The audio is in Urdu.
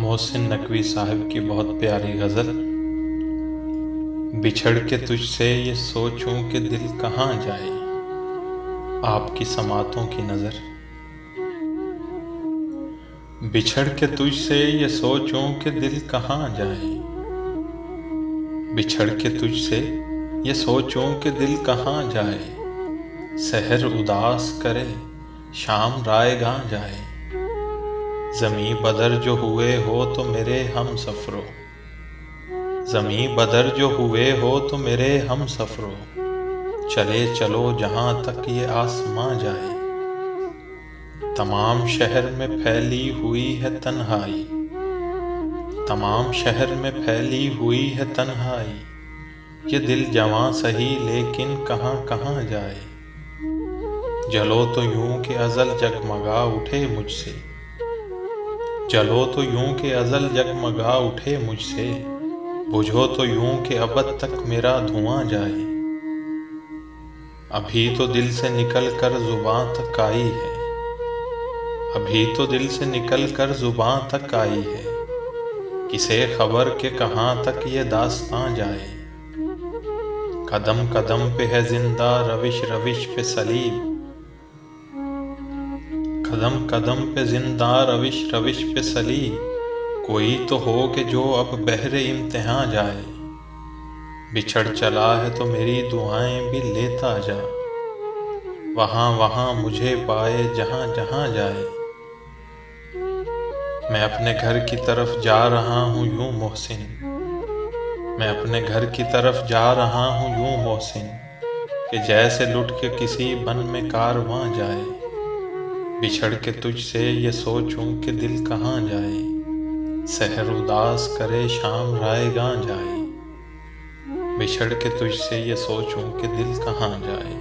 محسن نقوی صاحب کی بہت پیاری غزل۔ بچھڑ کے تجھ سے یہ سوچوں کہ دل کہاں جائے، آپ کی سماعتوں کی نظر۔ بچھڑ کے تجھ سے یہ سوچوں کہ دل کہاں جائے، بچھڑ کے تجھ سے یہ سوچوں کہ دل کہاں جائے، سحر اداس کرے شام رائے گاں جائے، زمیں بدر جو ہوئے ہو تو میرے ہم سفرو، زمیں بدر جو ہوئے ہو تو میرے ہم سفرو، چلے چلو جہاں تک یہ آسماں جائے، تمام شہر میں پھیلی ہوئی ہے تنہائی، تمام شہر میں پھیلی ہوئی ہے تنہائی، یہ دل جواں سہی لیکن کہاں کہاں جائے، جلو تو یوں کہ ازل جگمگا اٹھے مجھ سے، جلو تو یوں کہ ازل جگمگا اٹھے مجھ سے، بجھو تو یوں کہ ابد تک میرا دھواں جائے، ابھی تو دل سے نکل کر زباں تک آئی ہے، ابھی تو دل سے نکل کر زباں تک آئی ہے، کسے خبر کہ کہاں تک یہ داستاں جائے، قدم قدم پہ ہے زندہ روش روش پہ صلیب، قدم قدم پہ زندہ روش روش پہ صلیب، کوئی تو ہو کہ جو اب بحر امتحاں جائے، بچھڑ چلا ہے تو میری دعائیں بھی لیتا جا، وہاں وہاں مجھے پائے جہاں جہاں جائے، میں اپنے گھر کی طرف جا رہا ہوں یوں محسن، میں اپنے گھر کی طرف جا رہا ہوں یوں محسن، کہ جیسے لٹ کے کسی بن میں کارواں جائے، بچھڑ کے تجھ سے یہ سوچوں کہ دل کہاں جائے، سحر اداس کرے شام رائے گاں جائے، بچھڑ کے تجھ سے یہ سوچوں کہ دل کہاں جائے۔